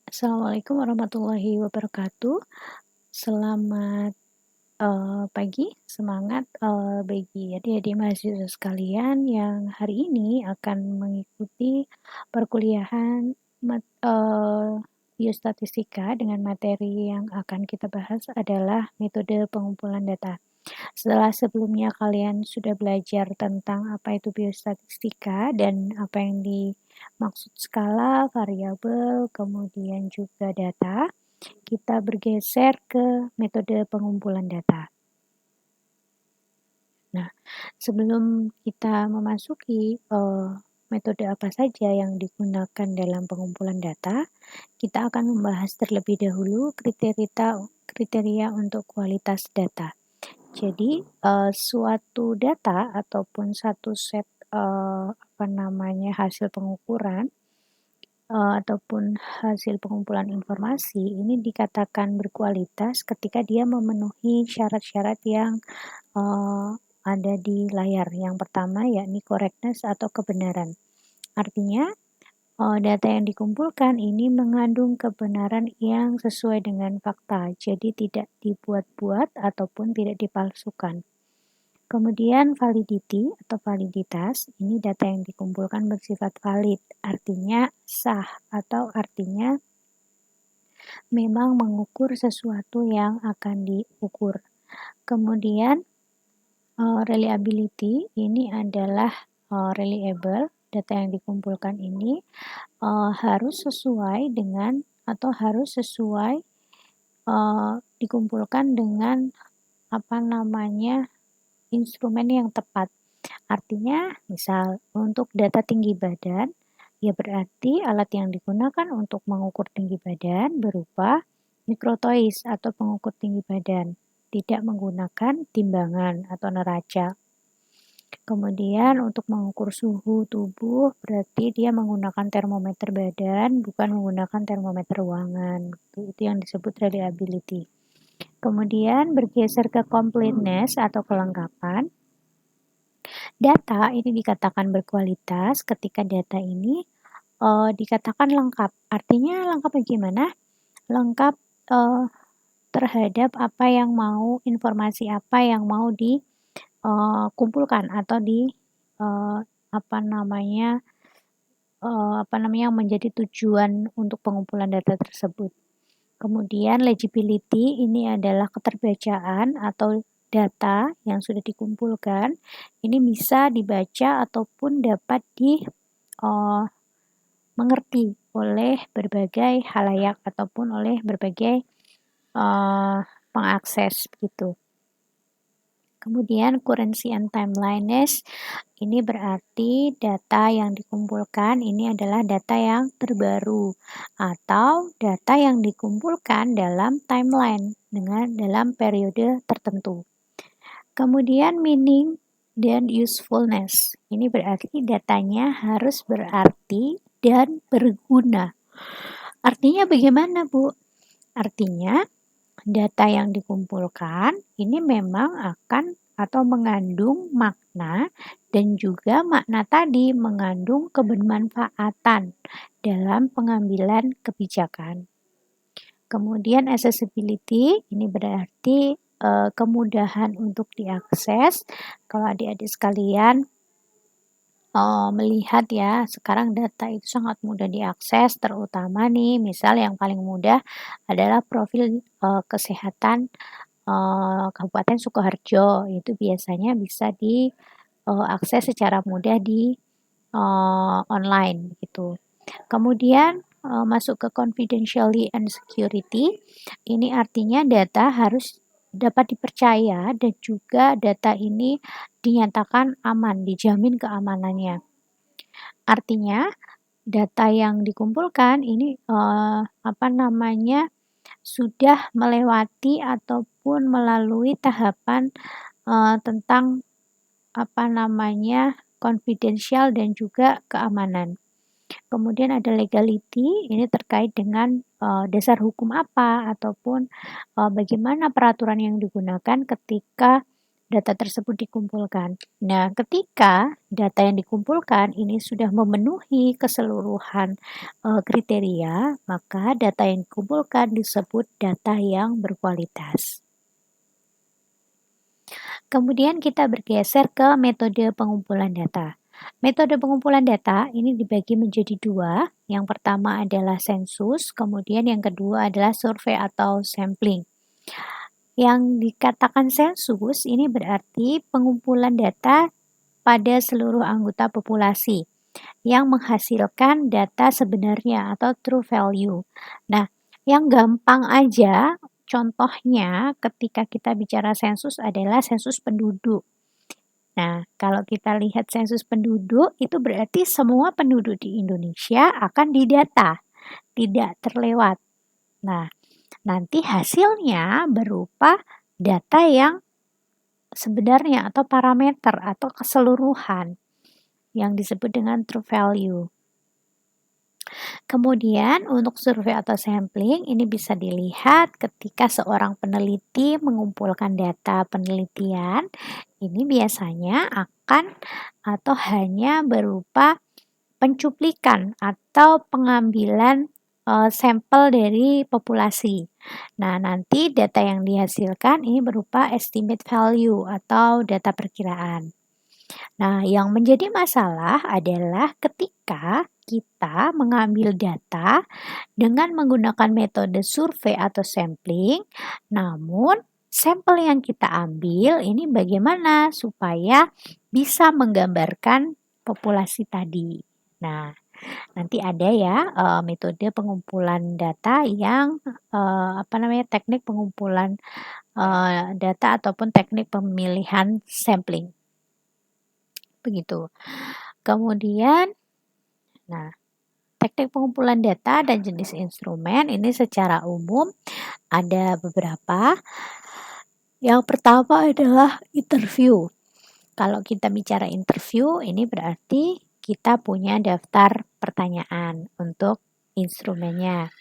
Assalamualaikum warahmatullahi wabarakatuh. Selamat, pagi, semangat, bagi adik-adik mahasiswa sekalian yang hari ini akan mengikuti perkuliahan biostatistika dengan materi yang akan kita bahas adalah metode pengumpulan data. Setelah sebelumnya kalian sudah belajar tentang apa itu biostatistika dan apa yang dimaksud skala, variabel, kemudian juga data, kita bergeser ke metode pengumpulan data. Nah, sebelum kita memasuki metode apa saja yang digunakan dalam pengumpulan data, kita akan membahas terlebih dahulu kriteria untuk kualitas data. Jadi, suatu data ataupun satu set, hasil pengukuran, ataupun hasil pengumpulan informasi ini dikatakan berkualitas ketika dia memenuhi syarat-syarat yang, ada di layar. Yang pertama yakni correctness atau kebenaran. Artinya, data yang dikumpulkan ini mengandung kebenaran yang sesuai dengan fakta, jadi tidak dibuat-buat ataupun tidak dipalsukan. Kemudian validity atau validitas, ini data yang dikumpulkan bersifat valid, artinya sah atau artinya memang mengukur sesuatu yang akan diukur. Kemudian reliability ini adalah reliable, data yang dikumpulkan ini harus sesuai dengan atau harus sesuai dikumpulkan dengan instrumen yang tepat. Artinya, misal untuk data tinggi badan, ya berarti alat yang digunakan untuk mengukur tinggi badan berupa mikrotois atau pengukur tinggi badan, tidak menggunakan timbangan atau neraca. Kemudian untuk mengukur suhu tubuh berarti dia menggunakan termometer badan, bukan menggunakan termometer ruangan. Itu yang disebut reliability. Kemudian bergeser ke completeness atau kelengkapan. Data ini dikatakan berkualitas ketika data ini dikatakan lengkap. Artinya lengkap bagaimana? Lengkap terhadap informasi apa yang mau dikumpulkan atau yang menjadi tujuan untuk pengumpulan data tersebut. Kemudian legibility ini adalah keterbacaan atau data yang sudah dikumpulkan. Ini bisa dibaca ataupun dapat dimengerti oleh berbagai halayak ataupun oleh berbagai pengakses begitu. Kemudian currency and timeliness ini berarti data yang dikumpulkan ini adalah data yang terbaru atau data yang dikumpulkan dalam timeline dalam periode tertentu. Kemudian meaning dan usefulness. Ini berarti datanya harus berarti dan berguna. Artinya bagaimana, Bu? Artinya data yang dikumpulkan ini memang akan atau mengandung makna dan juga makna tadi mengandung kebermanfaatan dalam pengambilan kebijakan. Kemudian accessibility ini berarti kemudahan untuk diakses. Kalau adik-adik sekalian melihat ya, sekarang data itu sangat mudah diakses, terutama nih, misal yang paling mudah adalah profil kesehatan Kabupaten Sukoharjo. Itu biasanya bisa diakses secara mudah di online gitu. Kemudian masuk ke confidentiality and security. Ini artinya data harus dapat dipercaya dan juga data ini dinyatakan aman, dijamin keamanannya. Artinya data yang dikumpulkan ini sudah melewati ataupun melalui tahapan tentang confidential dan juga keamanan. Kemudian ada legality, ini terkait dengan dasar hukum apa ataupun bagaimana peraturan yang digunakan ketika data tersebut dikumpulkan. Nah, ketika data yang dikumpulkan ini sudah memenuhi keseluruhan kriteria, maka data yang dikumpulkan disebut data yang berkualitas. Kemudian kita bergeser ke metode pengumpulan data. Metode pengumpulan data ini dibagi menjadi dua. Yang pertama adalah sensus, kemudian yang kedua adalah survei atau sampling. Yang dikatakan sensus ini berarti pengumpulan data pada seluruh anggota populasi yang menghasilkan data sebenarnya atau true value. Nah, yang gampang aja contohnya ketika kita bicara sensus adalah sensus penduduk. Nah, kalau kita lihat sensus penduduk itu berarti semua penduduk di Indonesia akan didata, tidak terlewat. Nah, nanti hasilnya berupa data yang sebenarnya atau parameter atau keseluruhan yang disebut dengan true value. Kemudian untuk survei atau sampling ini bisa dilihat ketika seorang peneliti mengumpulkan data penelitian, ini biasanya akan atau hanya berupa pencuplikan atau pengambilan sampel dari populasi. Nah, nanti data yang dihasilkan ini berupa estimate value atau data perkiraan. Nah, yang menjadi masalah adalah ketika kita mengambil data dengan menggunakan metode survei atau sampling, namun sampel yang kita ambil ini bagaimana supaya bisa menggambarkan populasi tadi. Nah, nanti ada ya metode pengumpulan data yang teknik pengumpulan data ataupun teknik pemilihan sampling. Begitu. Kemudian, nah, teknik pengumpulan data dan jenis instrumen ini secara umum ada beberapa. Yang pertama adalah interview. Kalau kita bicara interview, ini berarti kita punya daftar pertanyaan untuk instrumennya.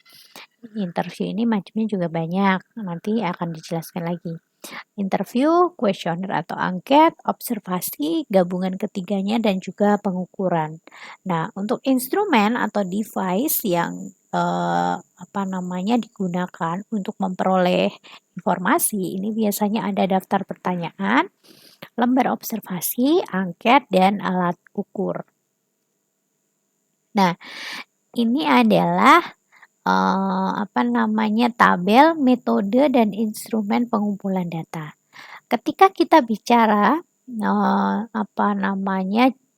Interview ini macamnya juga banyak, nanti akan dijelaskan lagi. Interview, kuesioner atau angket, observasi, gabungan ketiganya dan juga pengukuran. Nah, untuk instrumen atau device yang digunakan untuk memperoleh informasi, ini biasanya ada daftar pertanyaan, lembar observasi, angket dan alat ukur. Nah, ini adalah tabel, metode dan instrumen pengumpulan data. Ketika kita bicara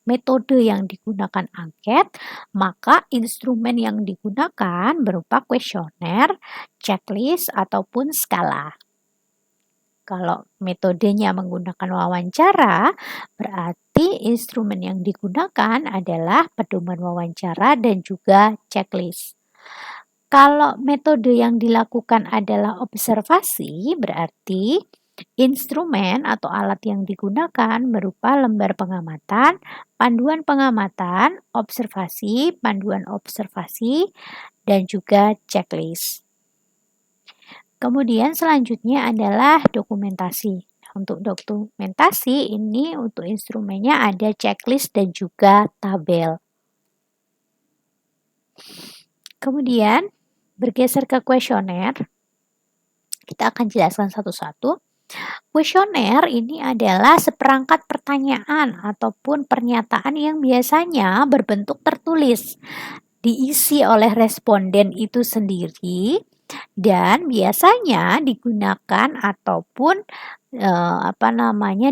metode yang digunakan angket, maka instrumen yang digunakan berupa kuesioner, checklist ataupun skala. Kalau metodenya menggunakan wawancara, berarti instrumen yang digunakan adalah pedoman wawancara dan juga checklist. Kalau metode yang dilakukan adalah observasi, berarti instrumen atau alat yang digunakan berupa lembar pengamatan, panduan pengamatan, observasi, panduan observasi, dan juga checklist. Kemudian selanjutnya adalah dokumentasi. Untuk dokumentasi ini untuk instrumennya ada checklist dan juga tabel. Kemudian bergeser ke kuesioner, kita akan jelaskan satu-satu. Kuesioner ini adalah seperangkat pertanyaan ataupun pernyataan yang biasanya berbentuk tertulis, diisi oleh responden itu sendiri dan biasanya digunakan ataupun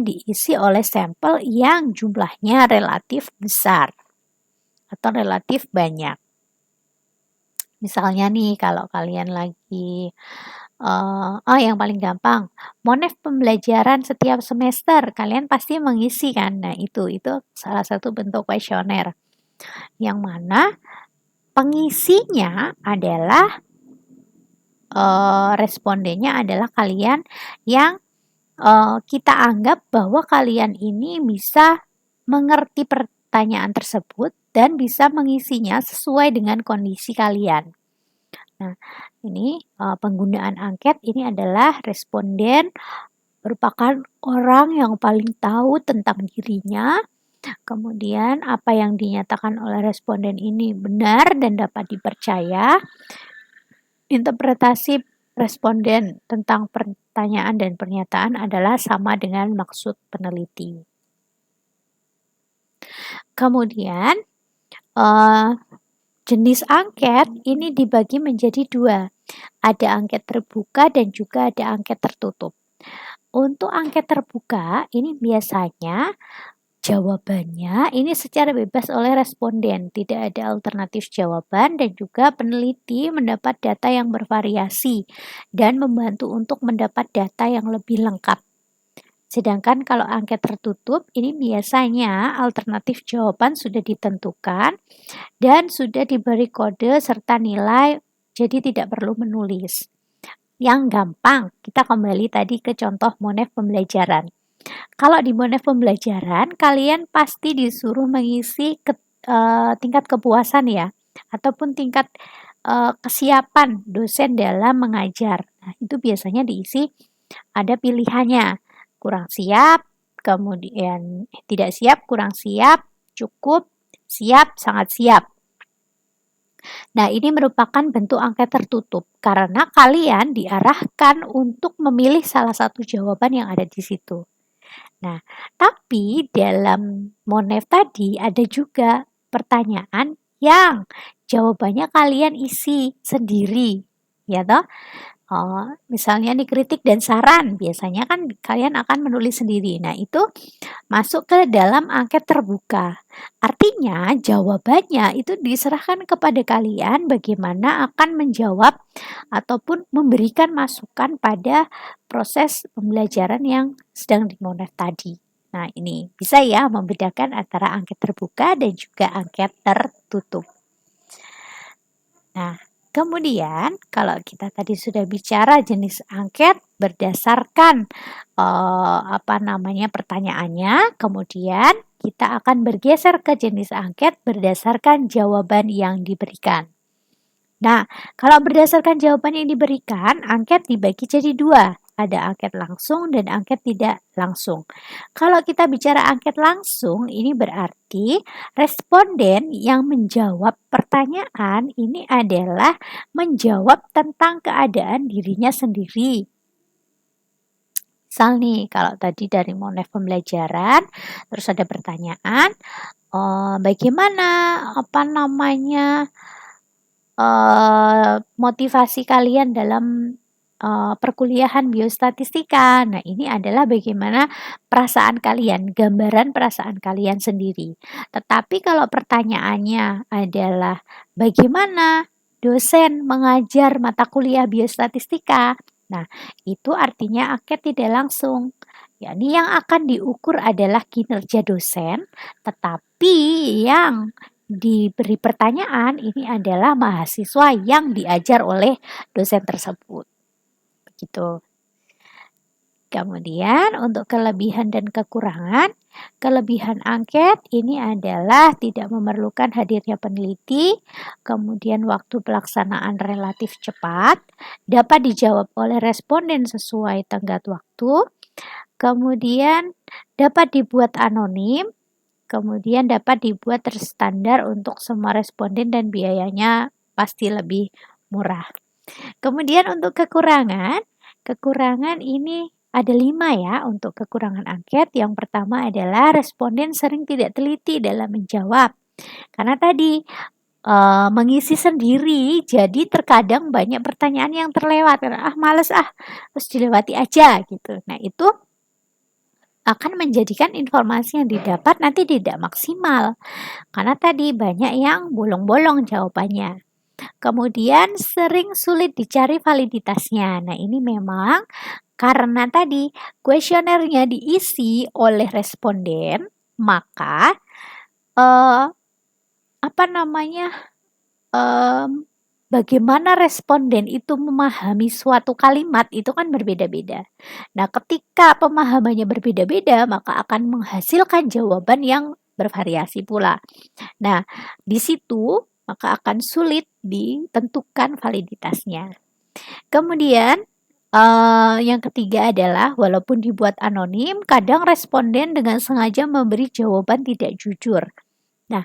diisi oleh sampel yang jumlahnya relatif besar atau relatif banyak. Misalnya nih kalau kalian lagi yang paling gampang, monef pembelajaran setiap semester, kalian pasti mengisi kan. Nah, itu salah satu bentuk kuesioner. Yang mana pengisinya adalah respondennya adalah kalian yang kita anggap bahwa kalian ini bisa mengerti pertanyaan tersebut dan bisa mengisinya sesuai dengan kondisi kalian. Nah, ini penggunaan angket ini adalah responden merupakan orang yang paling tahu tentang dirinya. Kemudian apa yang dinyatakan oleh responden ini benar dan dapat dipercaya. Interpretasi responden tentang pertanyaan dan pernyataan adalah sama dengan maksud peneliti. Kemudian, jenis angket ini dibagi menjadi dua. Ada angket terbuka dan juga ada angket tertutup. Untuk angket terbuka, ini biasanya jawabannya ini secara bebas oleh responden, tidak ada alternatif jawaban dan juga peneliti mendapat data yang bervariasi dan membantu untuk mendapat data yang lebih lengkap. Sedangkan kalau angket tertutup, ini biasanya alternatif jawaban sudah ditentukan dan sudah diberi kode serta nilai, jadi tidak perlu menulis. Yang gampang, kita kembali tadi ke contoh Monef pembelajaran. Kalau di Monef pembelajaran, kalian pasti disuruh mengisi tingkat kepuasan ya, ataupun tingkat kesiapan dosen dalam mengajar. Nah, itu biasanya diisi ada pilihannya. Kurang siap, kemudian tidak siap, kurang siap, cukup, siap, sangat siap. Nah, ini merupakan bentuk angket tertutup karena kalian diarahkan untuk memilih salah satu jawaban yang ada di situ. Nah, tapi dalam Monef tadi ada juga pertanyaan yang jawabannya kalian isi sendiri, ya toh? Oh, misalnya nih kritik dan saran, biasanya kan kalian akan menulis sendiri. Nah, itu masuk ke dalam angket terbuka. Artinya, jawabannya itu diserahkan kepada kalian bagaimana akan menjawab ataupun memberikan masukan pada proses pembelajaran yang sedang dimonef tadi. Nah, ini bisa ya membedakan antara angket terbuka dan juga angket tertutup. Nah, kemudian kalau kita tadi sudah bicara jenis angket berdasarkan pertanyaannya, kemudian kita akan bergeser ke jenis angket berdasarkan jawaban yang diberikan. Nah, kalau berdasarkan jawaban yang diberikan, angket dibagi jadi dua. Ada angket langsung dan angket tidak langsung. Kalau kita bicara angket langsung, ini berarti responden yang menjawab pertanyaan ini adalah menjawab tentang keadaan dirinya sendiri. Misal nih, kalau tadi dari Monef pembelajaran, terus ada pertanyaan, bagaimana motivasi kalian dalam perkuliahan biostatistika. Nah, ini adalah bagaimana perasaan kalian, gambaran perasaan kalian sendiri. Tetapi kalau pertanyaannya adalah bagaimana dosen mengajar mata kuliah biostatistika. Nah, itu artinya angket tidak langsung. Yakni yang akan diukur adalah kinerja dosen, tetapi yang diberi pertanyaan ini adalah mahasiswa yang diajar oleh dosen tersebut. Begitu. Kemudian untuk kelebihan dan kekurangan, kelebihan angket ini adalah tidak memerlukan hadirnya peneliti, kemudian waktu pelaksanaan relatif cepat, dapat dijawab oleh responden sesuai tenggat waktu, kemudian dapat dibuat anonim, kemudian dapat dibuat terstandar untuk semua responden dan biayanya pasti lebih murah. Kemudian untuk kekurangan ini ada 5 ya untuk kekurangan angket. Yang pertama adalah responden sering tidak teliti dalam menjawab. Karena tadi mengisi sendiri, jadi terkadang banyak pertanyaan yang terlewat. Males terus dilewati aja gitu. Nah, itu akan menjadikan informasi yang didapat nanti tidak maksimal. Karena tadi banyak yang bolong-bolong jawabannya. Kemudian sering sulit dicari validitasnya. Nah, ini memang karena tadi kuesionernya diisi oleh responden, maka bagaimana responden itu memahami suatu kalimat itu kan berbeda-beda. Nah, ketika pemahamannya berbeda-beda, maka akan menghasilkan jawaban yang bervariasi pula. Nah, di situ maka akan sulit ditentukan validitasnya. Kemudian Yang ketiga adalah walaupun dibuat anonim, kadang responden dengan sengaja memberi jawaban tidak jujur. Nah,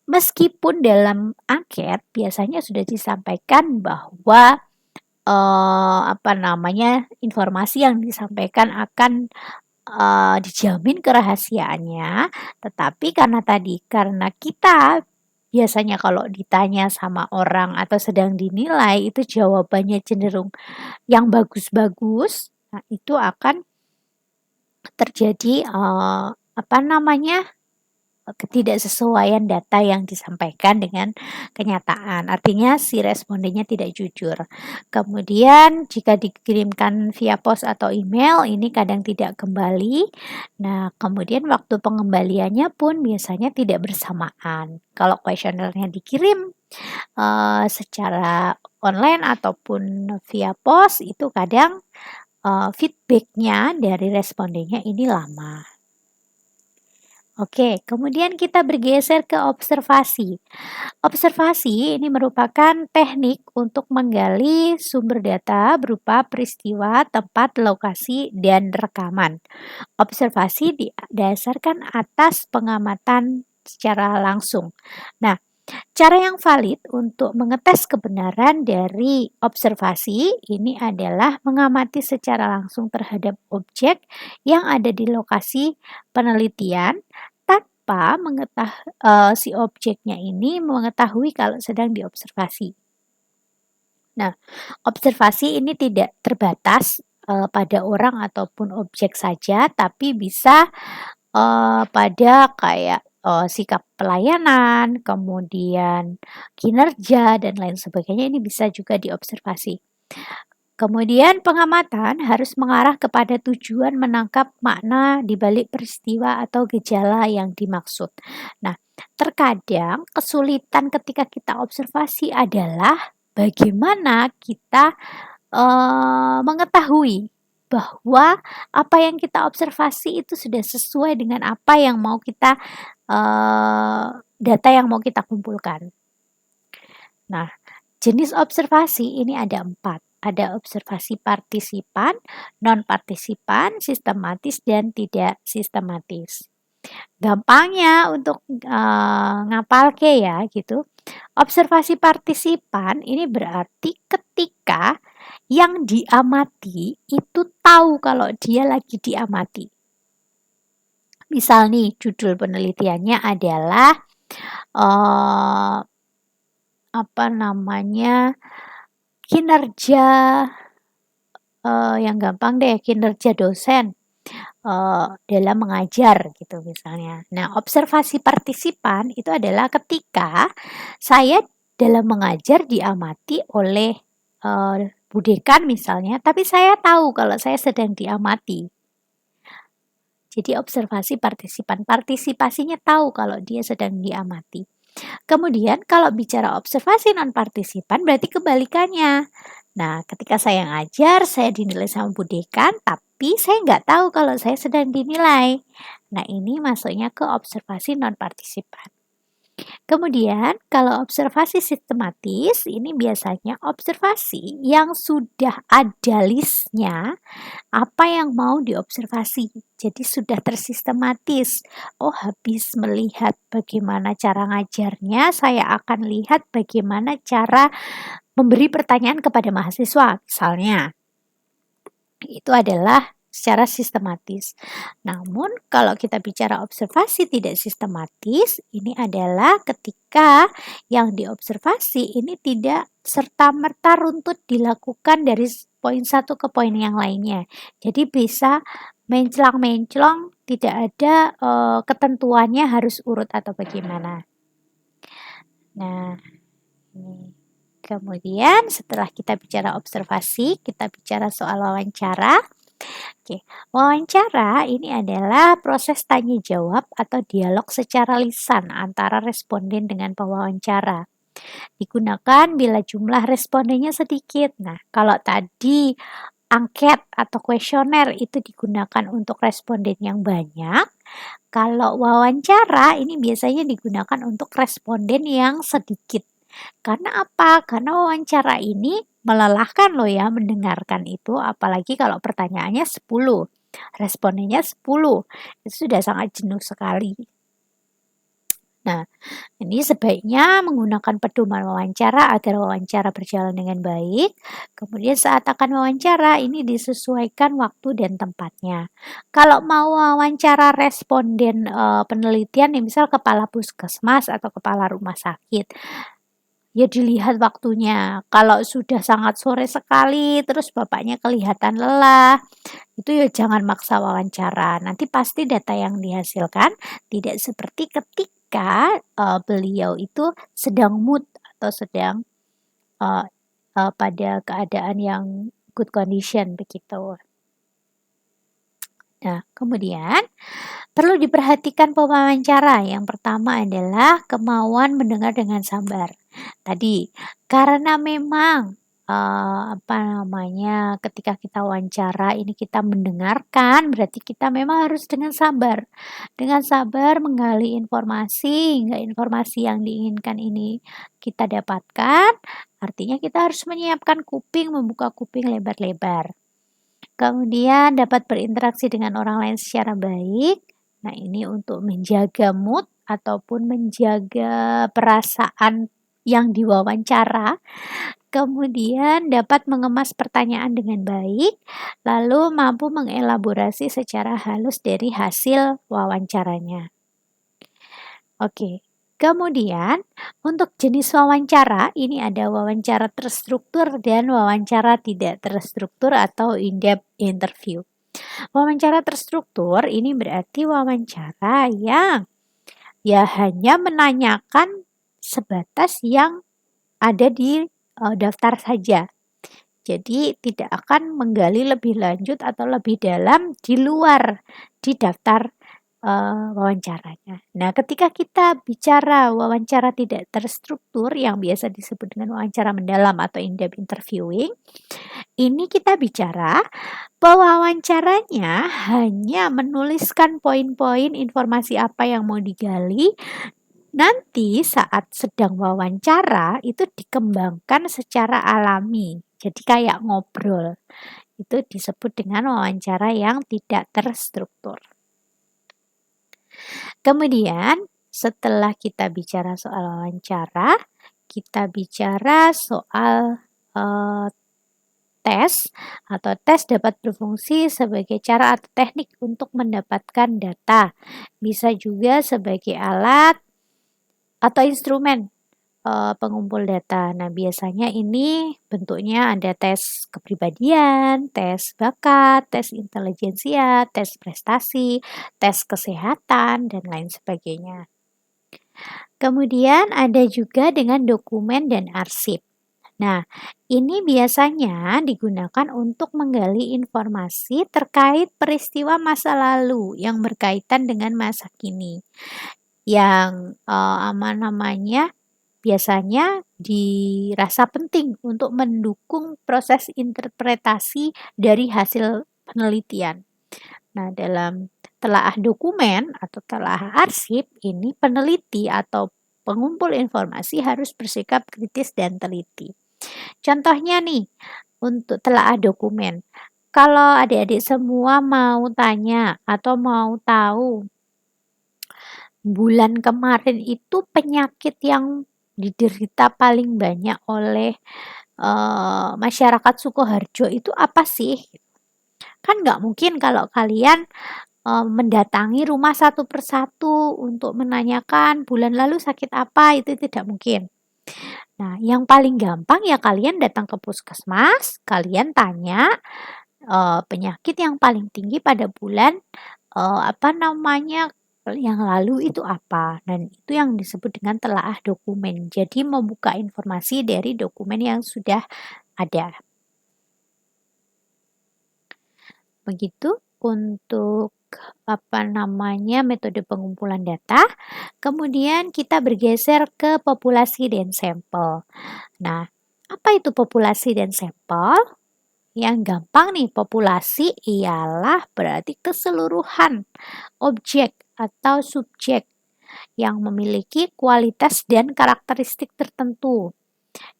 meskipun dalam angket biasanya sudah disampaikan bahwa informasi yang disampaikan akan dijamin kerahasiaannya, tetapi karena kita biasanya kalau ditanya sama orang atau sedang dinilai itu jawabannya cenderung yang bagus-bagus, nah itu akan terjadi ketidaksesuaian data yang disampaikan dengan kenyataan. Artinya si respondennya tidak jujur. Kemudian jika dikirimkan via pos atau email ini kadang tidak kembali. Nah, kemudian waktu pengembaliannya pun biasanya tidak bersamaan. Kalau kuesionernya dikirim secara online ataupun via pos itu kadang feedbacknya dari respondennya ini lama. Oke, kemudian kita bergeser ke observasi. Observasi ini merupakan teknik untuk menggali sumber data berupa peristiwa, tempat, lokasi, dan rekaman. Observasi didasarkan atas pengamatan secara langsung. Nah, cara yang valid untuk mengetes kebenaran dari observasi ini adalah mengamati secara langsung terhadap objek yang ada di lokasi penelitian tanpa si objeknya ini mengetahui kalau sedang diobservasi. Nah, observasi ini tidak terbatas pada orang ataupun objek saja, tapi bisa pada kayak sikap pelayanan, kemudian kinerja, dan lain sebagainya ini bisa juga diobservasi. Kemudian pengamatan harus mengarah kepada tujuan menangkap makna di balik peristiwa atau gejala yang dimaksud. Nah, terkadang kesulitan ketika kita observasi adalah bagaimana kita mengetahui bahwa apa yang kita observasi itu sudah sesuai dengan apa yang mau kita data yang mau kita kumpulkan. Nah, jenis observasi ini ada 4. Ada observasi partisipan, non-partisipan, sistematis, dan tidak sistematis. Gampangnya untuk ngapalke ya gitu. Observasi partisipan ini berarti ketika yang diamati itu tahu kalau dia lagi diamati. Misal nih judul penelitiannya adalah kinerja yang gampang deh, kinerja dosen dalam mengajar gitu misalnya. Nah, observasi partisipan itu adalah ketika saya dalam mengajar diamati oleh Bu Dekan misalnya, tapi saya tahu kalau saya sedang diamati. Jadi observasi partisipan, partisipasinya tahu kalau dia sedang diamati. Kemudian kalau bicara observasi non-partisipan berarti kebalikannya. Nah, ketika saya ngajar, saya dinilai sama Bu Dekan, tapi saya nggak tahu kalau saya sedang dinilai. Nah, ini masuknya ke observasi non-partisipan. Kemudian, kalau observasi sistematis, ini biasanya observasi yang sudah ada listnya apa yang mau diobservasi. Jadi sudah tersistematis. Oh, habis melihat bagaimana cara ngajarnya, saya akan lihat bagaimana cara memberi pertanyaan kepada mahasiswa, misalnya. Itu adalah secara sistematis. Namun, kalau kita bicara observasi tidak sistematis, ini adalah ketika yang diobservasi ini tidak serta-merta runtut dilakukan dari poin satu ke poin yang lainnya. Jadi bisa menclang-menclong, tidak ada ketentuannya harus urut atau bagaimana. Nah, ini. Kemudian setelah kita bicara observasi, kita bicara soal wawancara. Oke, wawancara ini adalah proses tanya jawab atau dialog secara lisan antara responden dengan pewawancara. Digunakan bila jumlah respondennya sedikit. Nah, kalau tadi angket atau kuesioner itu digunakan untuk responden yang banyak, kalau wawancara ini biasanya digunakan untuk responden yang sedikit. Karena apa? Karena wawancara ini melelahkan loh ya mendengarkan itu, apalagi kalau pertanyaannya 10, respondennya 10, itu sudah sangat jenuh sekali. Nah, ini sebaiknya menggunakan pedoman wawancara agar wawancara berjalan dengan baik. Kemudian saat akan wawancara, ini disesuaikan waktu dan tempatnya. Kalau mau wawancara responden penelitian, misal kepala puskesmas atau kepala rumah sakit, ya dilihat waktunya. Kalau sudah sangat sore sekali, terus bapaknya kelihatan lelah, itu ya jangan maksa wawancara. Nanti pasti data yang dihasilkan tidak seperti ketika beliau itu sedang mood atau sedang pada keadaan yang good condition begitu. Nah, kemudian perlu diperhatikan pewawancara. Yang pertama adalah kemauan mendengar dengan sabar. Tadi, karena memang ketika kita wawancara ini kita mendengarkan, berarti kita memang harus dengan sabar. Dengan sabar menggali informasi hingga informasi yang diinginkan ini kita dapatkan. Artinya kita harus menyiapkan kuping, membuka kuping lebar-lebar. Kemudian dapat berinteraksi dengan orang lain secara baik. Nah, ini untuk menjaga mood ataupun menjaga perasaan yang diwawancara. Kemudian dapat mengemas pertanyaan dengan baik, lalu mampu mengelaborasi secara halus dari hasil wawancaranya. Oke. Kemudian, untuk jenis wawancara, ini ada wawancara terstruktur dan wawancara tidak terstruktur atau in-depth interview. Wawancara terstruktur ini berarti wawancara yang ya hanya menanyakan sebatas yang ada di daftar saja. Jadi tidak akan menggali lebih lanjut atau lebih dalam di luar di daftar wawancaranya. Nah, ketika kita bicara wawancara tidak terstruktur yang biasa disebut dengan wawancara mendalam atau in-depth interviewing, ini kita bicara pewawancaranya hanya menuliskan poin-poin informasi apa yang mau digali. Nanti saat sedang wawancara itu dikembangkan secara alami. Jadi kayak ngobrol. Itu disebut dengan wawancara yang tidak terstruktur. Kemudian setelah kita bicara soal wawancara, kita bicara soal tes atau tes dapat berfungsi sebagai cara atau teknik untuk mendapatkan data. Bisa juga sebagai alat atau instrumen pengumpul data. Nah, biasanya ini bentuknya ada tes kepribadian, tes bakat, tes intelijensia, tes prestasi, tes kesehatan, dan lain sebagainya. Kemudian ada juga dengan dokumen dan arsip. Nah, ini biasanya digunakan untuk menggali informasi terkait peristiwa masa lalu yang berkaitan dengan masa kini. Yang biasanya dirasa penting untuk mendukung proses interpretasi dari hasil penelitian. Nah, dalam telaah dokumen atau telaah arsip, ini peneliti atau pengumpul informasi harus bersikap kritis dan teliti. Contohnya nih, untuk telaah dokumen. Kalau adik-adik semua mau tanya atau mau tahu bulan kemarin itu penyakit yang diderita paling banyak oleh masyarakat Sukoharjo itu apa sih? Kan nggak mungkin kalau kalian mendatangi rumah satu persatu untuk menanyakan bulan lalu sakit apa, itu tidak mungkin. Nah, yang paling gampang ya kalian datang ke puskesmas, kalian tanya penyakit yang paling tinggi pada bulan yang lalu itu apa. Dan itu yang disebut dengan telaah dokumen. Jadi membuka informasi dari dokumen yang sudah ada. Begitu untuk metode pengumpulan data. Kemudian kita bergeser ke populasi dan sampel. Nah, apa itu populasi dan sampel? Yang gampang nih, populasi ialah berarti keseluruhan objek atau subjek yang memiliki kualitas dan karakteristik tertentu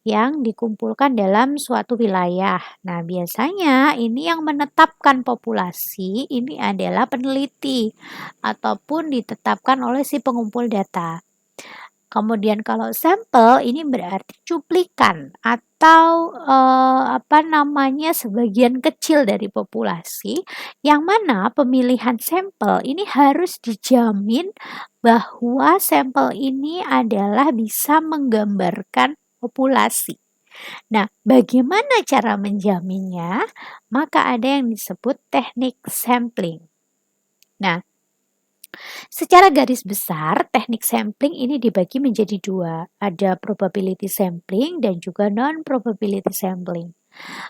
yang dikumpulkan dalam suatu wilayah. Nah, biasanya ini yang menetapkan populasi ini adalah peneliti ataupun ditetapkan oleh si pengumpul data. Kemudian kalau sampel ini berarti cuplikan atau sebagian kecil dari populasi yang mana pemilihan sampel ini harus dijamin bahwa sampel ini adalah bisa menggambarkan populasi. Nah, bagaimana cara menjaminnya? Maka ada yang disebut teknik sampling. Nah, secara garis besar, teknik sampling ini dibagi menjadi dua. Ada probability sampling dan juga non-probability sampling.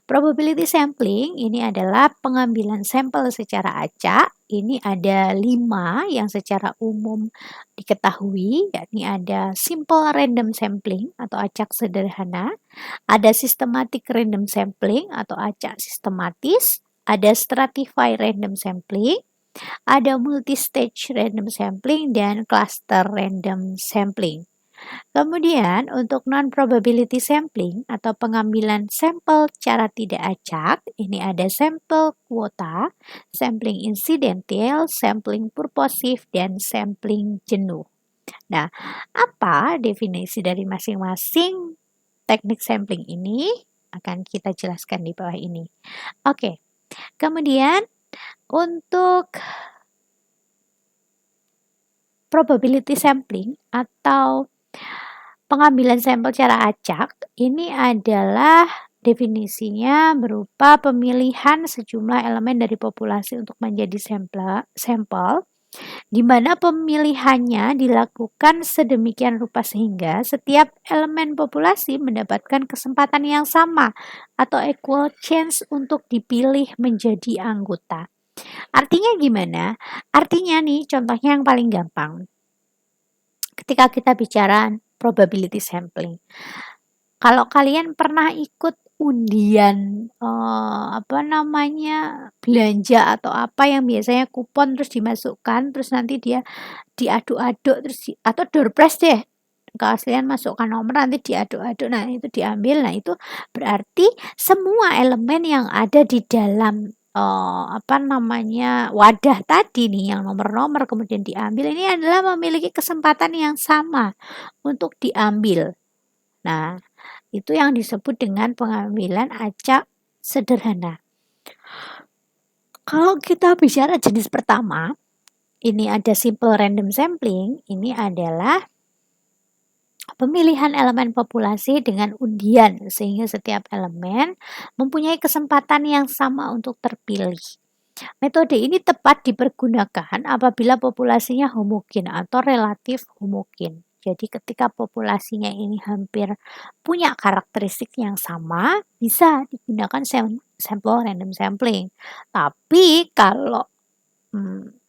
Probability sampling ini adalah pengambilan sampel secara acak. Ini ada 5 yang secara umum diketahui, yakni ada simple random sampling atau acak sederhana, ada systematic random sampling atau acak sistematis, ada stratified random sampling, ada multi-stage random sampling dan cluster random sampling. Kemudian untuk non-probability sampling atau pengambilan sampel cara tidak acak, ini ada sampel kuota, sampling insidental, sampling purposive, dan sampling jenuh. Nah, apa definisi dari masing-masing teknik sampling ini? Akan kita jelaskan di bawah ini. Oke, kemudian untuk probability sampling atau pengambilan sampel cara acak ini adalah definisinya berupa pemilihan sejumlah elemen dari populasi untuk menjadi sampel di mana pemilihannya dilakukan sedemikian rupa sehingga setiap elemen populasi mendapatkan kesempatan yang sama atau equal chance untuk dipilih menjadi anggota. Artinya gimana? Artinya nih, contohnya yang paling gampang. Ketika kita bicara probability sampling. Kalau kalian pernah ikut undian belanja atau apa yang biasanya kupon terus dimasukkan terus nanti dia diaduk-aduk terus atau door prize deh. Kalau kalian masukkan nomor nanti diaduk-aduk, nah itu diambil, nah itu berarti semua elemen yang ada di dalam wadah tadi nih yang nomor-nomor kemudian diambil ini adalah memiliki kesempatan yang sama untuk diambil. Nah, itu yang disebut dengan pengambilan acak sederhana. Kalau kita bicara jenis pertama, ini ada simple random sampling, ini adalah pemilihan elemen populasi dengan undian sehingga setiap elemen mempunyai kesempatan yang sama untuk terpilih. Metode ini tepat dipergunakan apabila populasinya homogen atau relatif homogen. Jadi ketika populasinya ini hampir punya karakteristik yang sama, bisa digunakan sampel random sampling. Tapi kalau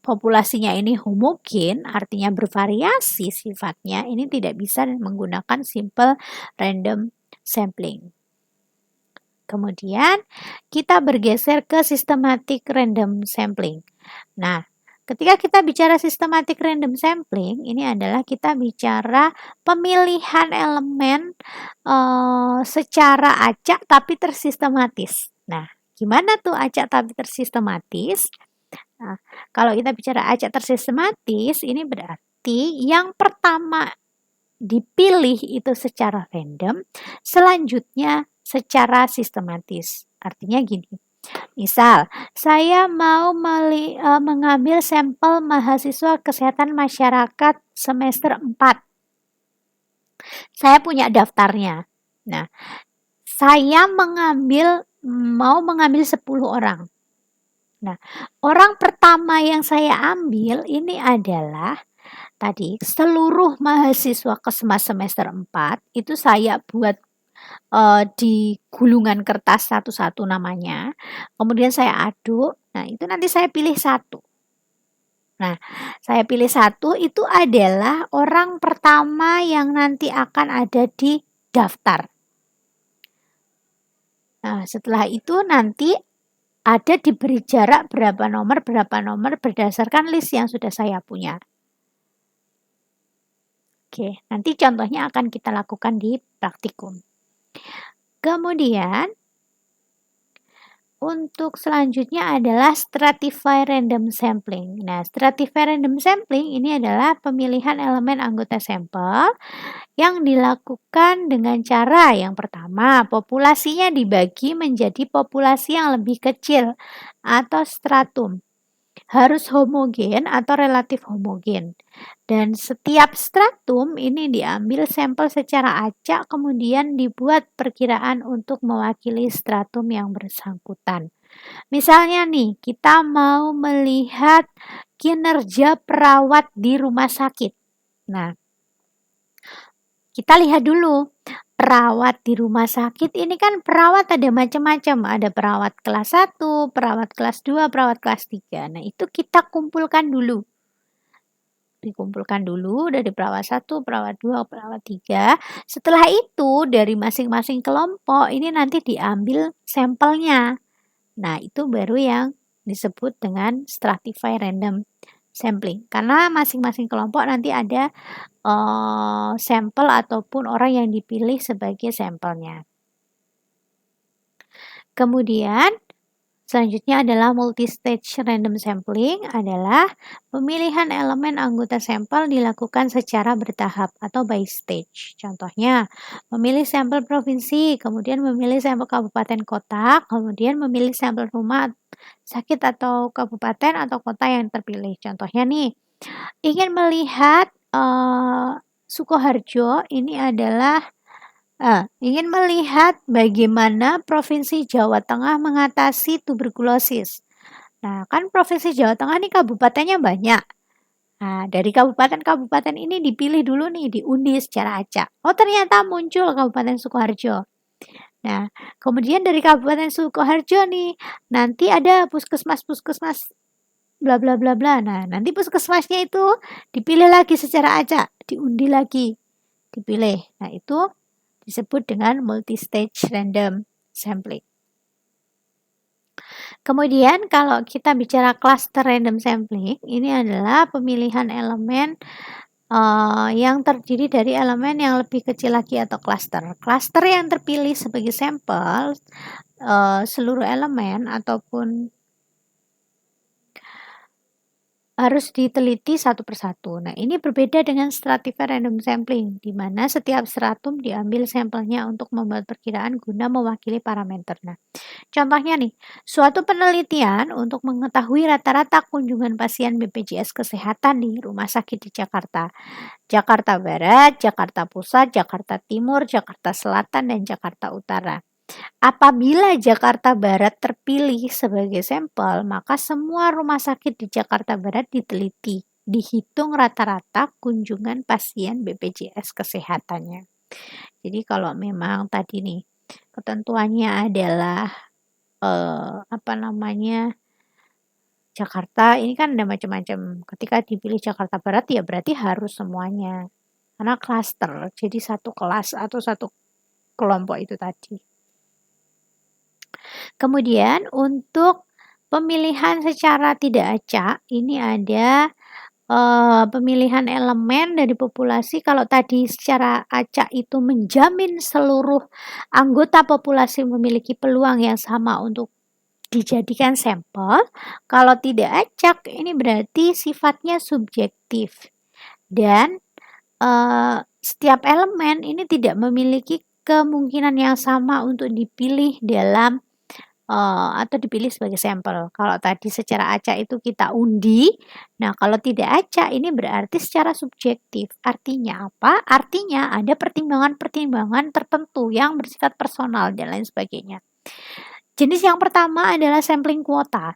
populasinya ini homogen, artinya bervariasi sifatnya, ini tidak bisa menggunakan simple random sampling. Kemudian kita bergeser ke systematic random sampling. Nah, ketika kita bicara systematic random sampling, ini adalah kita bicara pemilihan elemen secara acak tapi tersistematis. Nah, gimana tuh acak tapi tersistematis? Nah, kalau kita bicara acak tersistematis, ini berarti yang pertama dipilih itu secara random, selanjutnya secara sistematis. Artinya gini, misal saya mau mengambil sampel mahasiswa kesehatan masyarakat semester 4. Saya punya daftarnya. Nah, saya mau mengambil 10 orang. Nah, orang pertama yang saya ambil ini adalah tadi seluruh mahasiswa kelas semester 4 itu saya buat di gulungan kertas satu-satu namanya, kemudian saya aduk, nah itu nanti saya pilih satu. Nah, saya pilih satu itu adalah orang pertama yang nanti akan ada di daftar. Nah, setelah itu nanti ada diberi jarak berapa nomor berdasarkan list yang sudah saya punya. Oke, nanti contohnya akan kita lakukan di praktikum. Kemudian, untuk selanjutnya adalah stratify random sampling. Nah, stratify random sampling ini adalah pemilihan elemen anggota sampel yang dilakukan dengan cara yang pertama, populasinya dibagi menjadi populasi yang lebih kecil atau stratum. Harus homogen atau relatif homogen. Dan setiap stratum ini diambil sampel secara acak kemudian dibuat perkiraan untuk mewakili stratum yang bersangkutan. Misalnya nih, kita mau melihat kinerja perawat di rumah sakit. Nah, kita lihat dulu perawat di rumah sakit ini kan perawat ada macam-macam, ada perawat kelas 1, perawat kelas 2, perawat kelas 3. Nah, itu kita kumpulkan dulu. Dikumpulkan dulu dari perawat 1, perawat 2, perawat 3. Setelah itu dari masing-masing kelompok ini nanti diambil sampelnya. Nah, itu baru yang disebut dengan stratify random sampling. Karena masing-masing kelompok nanti ada sampel ataupun orang yang dipilih sebagai sampelnya. Kemudian selanjutnya adalah multi-stage random sampling adalah pemilihan elemen anggota sampel dilakukan secara bertahap atau by stage. Contohnya, memilih sampel provinsi, kemudian memilih sampel kabupaten kota, kemudian memilih sampel rumah sakit atau kabupaten atau kota yang terpilih. Contohnya nih, ingin melihat Sukoharjo ini adalah ingin melihat bagaimana Provinsi Jawa Tengah mengatasi tuberkulosis. Nah, kan Provinsi Jawa Tengah ini kabupatennya banyak. Nah, dari kabupaten-kabupaten ini dipilih dulu nih, diundi secara acak. Oh, ternyata muncul Kabupaten Sukoharjo. Nah, kemudian dari Kabupaten Sukoharjo nih, nanti ada puskesmas-puskesmas bla bla bla bla. Nah, nanti puskesmasnya itu dipilih lagi secara acak, diundi lagi, dipilih. Nah, itu disebut dengan multi-stage random sampling. Kemudian kalau kita bicara cluster random sampling, ini adalah pemilihan elemen yang terdiri dari elemen yang lebih kecil lagi atau cluster. Cluster yang terpilih sebagai sampel seluruh elemen ataupun harus diteliti satu persatu. Nah, ini berbeda dengan stratified random sampling, di mana setiap stratum diambil sampelnya untuk membuat perkiraan guna mewakili parameter. Nah, contohnya nih, suatu penelitian untuk mengetahui rata-rata kunjungan pasien BPJS Kesehatan di rumah sakit di Jakarta. Jakarta Barat, Jakarta Pusat, Jakarta Timur, Jakarta Selatan, dan Jakarta Utara. Apabila Jakarta Barat terpilih sebagai sampel, maka semua rumah sakit di Jakarta Barat diteliti, dihitung rata-rata kunjungan pasien BPJS Kesehatannya. Jadi kalau memang tadi nih ketentuannya adalah Jakarta ini kan ada macam-macam. Ketika dipilih Jakarta Barat ya berarti harus semuanya. Karena klaster, jadi satu kelas atau satu kelompok itu tadi. Kemudian untuk pemilihan secara tidak acak, ini ada pemilihan elemen dari populasi. Kalau tadi secara acak itu menjamin seluruh anggota populasi memiliki peluang yang sama untuk dijadikan sampel. Kalau tidak acak, ini berarti sifatnya subjektif. Dan setiap elemen ini tidak memiliki kemungkinan yang sama untuk dipilih dalam atau dipilih sebagai sampel. Kalau tadi secara acak itu kita undi, nah kalau tidak acak ini berarti secara subjektif. Artinya apa? Artinya ada pertimbangan-pertimbangan tertentu yang bersifat personal dan lain sebagainya. Jenis yang pertama adalah sampling kuota.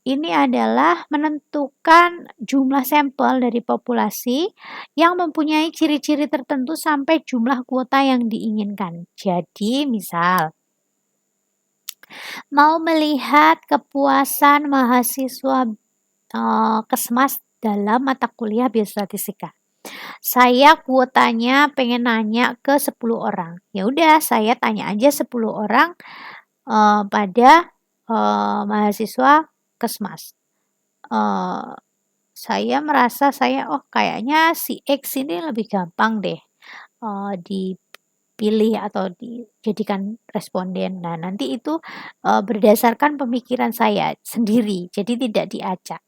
Ini adalah menentukan jumlah sampel dari populasi yang mempunyai ciri-ciri tertentu sampai jumlah kuota yang diinginkan. Jadi, misal mau melihat kepuasan mahasiswa Kesmas dalam mata kuliah biostatistika. Saya kuotanya pengen nanya ke 10 orang. Ya udah, saya tanya aja 10 orang pada mahasiswa Kesmas. saya merasa oh kayaknya si X ini lebih gampang deh, dipilih atau dijadikan responden. Nah, nanti itu, berdasarkan pemikiran saya sendiri, jadi tidak diacak,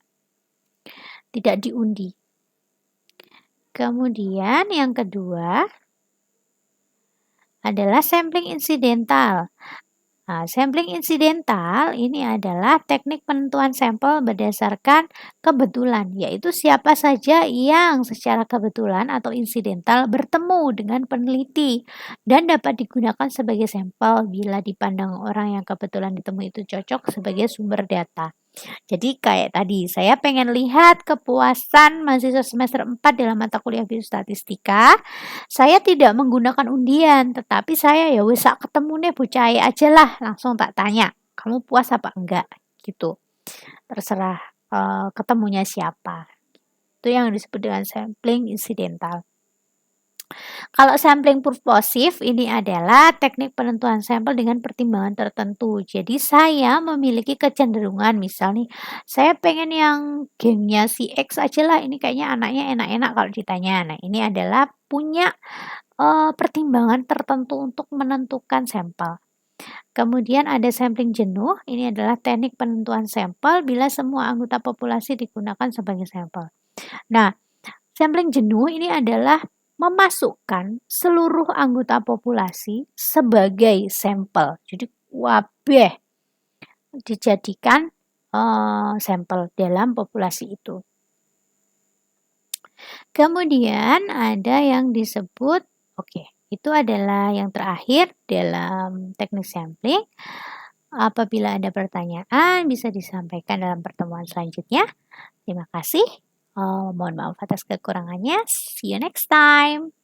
tidak diundi. Kemudian yang kedua adalah sampling insidental. Nah, sampling insidental ini adalah teknik penentuan sampel berdasarkan kebetulan, yaitu siapa saja yang secara kebetulan atau insidental bertemu dengan peneliti dan dapat digunakan sebagai sampel bila dipandang orang yang kebetulan ditemui itu cocok sebagai sumber data. Jadi kayak tadi, saya pengen lihat kepuasan mahasiswa semester 4 dalam mata kuliah biostatistika. Saya tidak menggunakan undian, tetapi saya ya wis sak ketemune bocah aja lah, langsung tak tanya, "Kamu puas apa enggak?" Gitu. Terserah ketemunya siapa. Itu yang disebut dengan sampling insidental. Kalau sampling purposive ini adalah teknik penentuan sampel dengan pertimbangan tertentu. Jadi saya memiliki kecenderungan, misal nih, saya pengen yang gengnya si X aja lah, ini kayaknya anaknya enak-enak kalau ditanya. Nah, ini adalah punya pertimbangan tertentu untuk menentukan sampel. Kemudian ada sampling jenuh, ini adalah teknik penentuan sampel bila semua anggota populasi digunakan sebagai sampel. Nah, sampling jenuh ini adalah memasukkan seluruh anggota populasi sebagai sampel. Jadi wabeh dijadikan sampel dalam populasi itu. Kemudian ada yang disebut, itu adalah yang terakhir dalam teknik sampling. Apabila ada pertanyaan bisa disampaikan dalam pertemuan selanjutnya. Terima kasih. Mohon maaf atas kekurangannya. See you next time.